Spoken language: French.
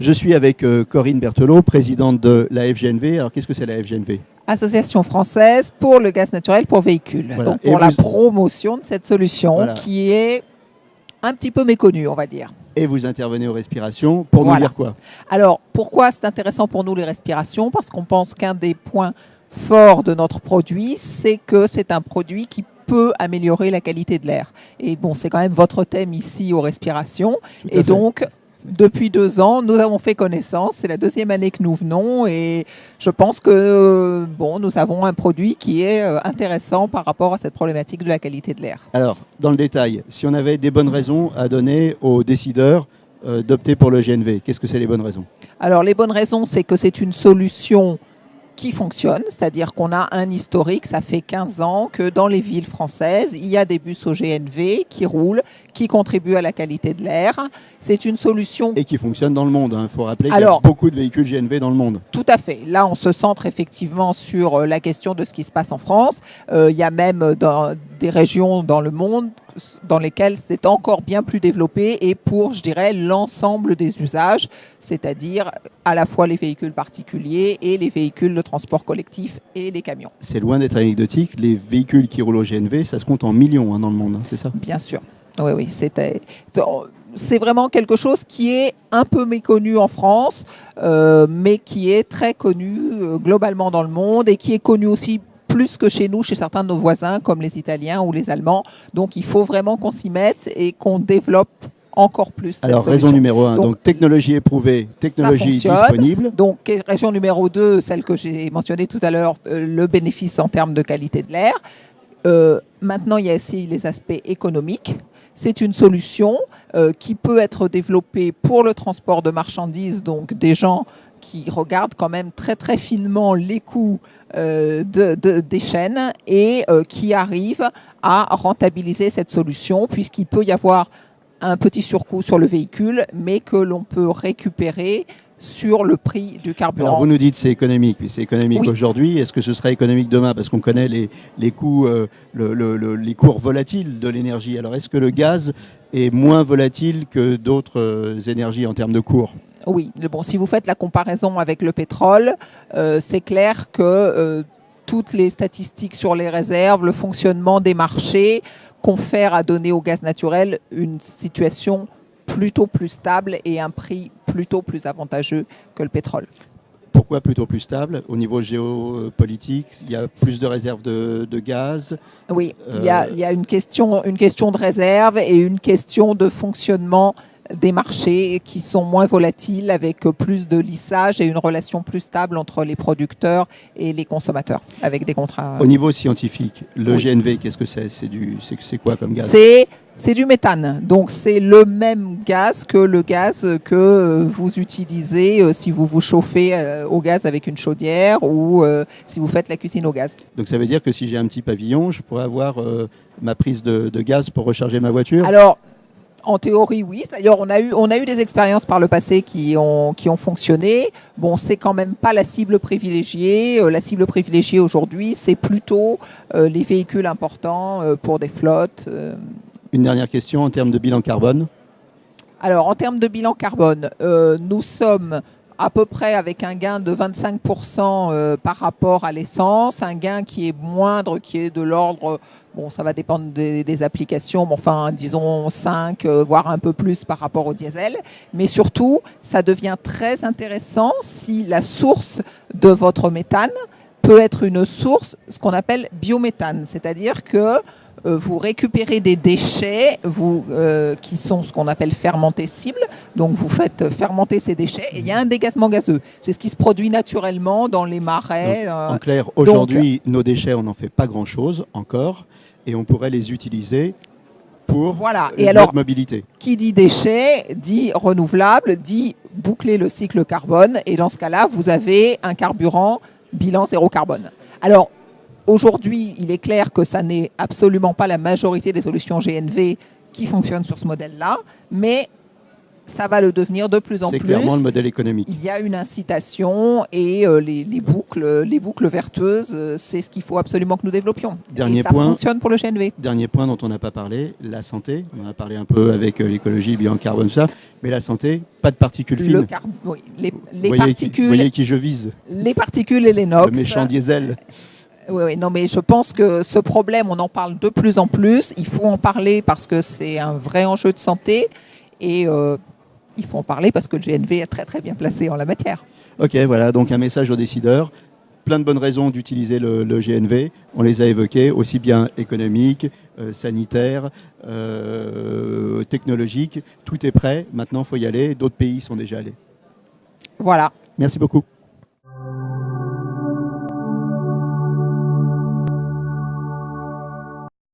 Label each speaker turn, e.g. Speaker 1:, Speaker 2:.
Speaker 1: Je suis avec Corinne Berthelot, présidente de la FGNV. Alors, qu'est-ce que c'est la FGNV?
Speaker 2: Association française pour le gaz naturel pour véhicules.
Speaker 1: Voilà.
Speaker 2: Donc, pour la promotion de cette solution qui est un petit peu méconnue, on va dire.
Speaker 1: Et vous intervenez aux respirations pour nous dire quoi?
Speaker 2: Alors, pourquoi c'est intéressant pour nous les respirations? Parce qu'on pense qu'un des points forts de notre produit, c'est que c'est un produit qui peut améliorer la qualité de l'air. Et bon, c'est quand même votre thème ici aux respirations. Et donc, depuis 2 ans, nous avons fait connaissance. C'est la 2e année que nous venons et je pense que nous avons un produit qui est intéressant par rapport à cette problématique de la qualité de l'air.
Speaker 1: Alors, dans le détail, si on avait des bonnes raisons à donner aux décideurs d'opter pour le GNV, qu'est-ce que c'est les bonnes raisons?
Speaker 2: Alors, les bonnes raisons, c'est que c'est une solution qui fonctionne, c'est-à-dire qu'on a un historique, ça fait 15 ans que dans les villes françaises, il y a des bus au GNV qui roulent, qui contribuent à la qualité de l'air. C'est une solution...
Speaker 1: Et qui fonctionne dans le monde. Il faut rappeler qu'il y a beaucoup de véhicules GNV dans le monde.
Speaker 2: Tout à fait. Là, on se centre effectivement sur la question de ce qui se passe en France. Il y a même des régions dans le monde dans lesquelles c'est encore bien plus développé et pour, je dirais, l'ensemble des usages, c'est-à-dire à la fois les véhicules particuliers et les véhicules de transport collectif et les camions.
Speaker 1: C'est loin d'être anecdotique. Les véhicules qui roulent au GNV, ça se compte en millions dans le monde, c'est ça?
Speaker 2: Bien sûr. Oui, c'est vraiment quelque chose qui est un peu méconnu en France, mais qui est très connu globalement dans le monde et qui est connu aussi plus que chez nous, chez certains de nos voisins, comme les Italiens ou les Allemands. Donc, il faut vraiment qu'on s'y mette et qu'on développe encore plus.
Speaker 1: Alors, raison numéro 1, donc technologie éprouvée, technologie disponible.
Speaker 2: Donc, raison numéro 2, celle que j'ai mentionnée tout à l'heure, le bénéfice en termes de qualité de l'air. Maintenant, il y a aussi les aspects économiques. C'est une solution qui peut être développée pour le transport de marchandises, donc des gens qui regardent quand même très très finement les coûts des chaînes et qui arrivent à rentabiliser cette solution puisqu'il peut y avoir un petit surcoût sur le véhicule, mais que l'on peut récupérer sur le prix du carburant.
Speaker 1: Alors vous nous dites c'est économique, mais c'est économique aujourd'hui. Est-ce que ce sera économique demain? Parce qu'on connaît les coûts, les cours volatiles de l'énergie. Alors est-ce que le gaz est moins volatile que d'autres énergies en termes de cours?
Speaker 2: Oui, bon, si vous faites la comparaison avec le pétrole, c'est clair que toutes les statistiques sur les réserves, le fonctionnement des marchés confèrent à donner au gaz naturel une situation plutôt plus stable et un prix plutôt plus avantageux que le pétrole.
Speaker 1: Pourquoi plutôt plus stable? Au niveau géopolitique, il y a plus de réserves de gaz?
Speaker 2: Oui, il y a une question de réserve et une question de fonctionnement des marchés qui sont moins volatiles avec plus de lissage et une relation plus stable entre les producteurs et les consommateurs avec des contrats.
Speaker 1: Au niveau scientifique, le GNV, qu'est-ce que c'est? C'est quoi comme gaz?
Speaker 2: C'est du méthane, donc c'est le même gaz que le gaz que vous utilisez si vous vous chauffez au gaz avec une chaudière ou si vous faites la cuisine au gaz.
Speaker 1: Donc ça veut dire que si j'ai un petit pavillon, je pourrais avoir ma prise de gaz pour recharger ma voiture?
Speaker 2: Alors, en théorie, oui. D'ailleurs, on a eu des expériences par le passé qui ont fonctionné. Bon, c'est quand même pas la cible privilégiée. La cible privilégiée aujourd'hui, c'est plutôt les véhicules importants pour des flottes.
Speaker 1: Une dernière question en termes de bilan carbone.
Speaker 2: Alors, en termes de bilan carbone, nous sommes à peu près avec un gain de 25% par rapport à l'essence, un gain qui est moindre, qui est de l'ordre, bon, ça va dépendre des applications, mais enfin, disons 5, voire un peu plus par rapport au diesel. Mais surtout, ça devient très intéressant si la source de votre méthane peut être une source, ce qu'on appelle biométhane, c'est-à-dire que vous récupérez des déchets qui sont ce qu'on appelle fermentés cibles. Donc, vous faites fermenter ces déchets et il y a un dégazement gazeux. C'est ce qui se produit naturellement dans les marais.
Speaker 1: Donc, en clair, aujourd'hui, nos déchets, on n'en fait pas grand-chose encore et on pourrait les utiliser pour notre mobilité.
Speaker 2: Qui dit déchets, dit renouvelable, dit boucler le cycle carbone. Et dans ce cas-là, vous avez un carburant bilan zéro carbone. Alors, aujourd'hui, il est clair que ça n'est absolument pas la majorité des solutions GNV qui fonctionnent sur ce modèle-là, mais ça va le devenir de plus en plus.
Speaker 1: C'est clairement le modèle économique.
Speaker 2: Il y a une incitation et les boucles vertueuses, c'est ce qu'il faut absolument que nous développions.
Speaker 1: Dernier
Speaker 2: et ça
Speaker 1: point,
Speaker 2: fonctionne pour le GNV.
Speaker 1: Dernier point dont on n'a pas parlé, la santé. On en a parlé un peu avec l'écologie, le bilan carbone, ça. Mais la santé, pas de particules fines.
Speaker 2: Oui, les
Speaker 1: Vous voyez qui je vise.
Speaker 2: Les particules et les NOx.
Speaker 1: Le méchant diesel.
Speaker 2: Oui, non, mais je pense que ce problème, on en parle de plus en plus. Il faut en parler parce que c'est un vrai enjeu de santé. Et il faut en parler parce que le GNV est très très bien placé en la matière.
Speaker 1: Ok, voilà, donc un message aux décideurs. Plein de bonnes raisons d'utiliser le GNV. On les a évoquées, aussi bien économiques, sanitaires, technologiques. Tout est prêt. Maintenant, il faut y aller. D'autres pays sont déjà allés.
Speaker 2: Voilà.
Speaker 1: Merci beaucoup.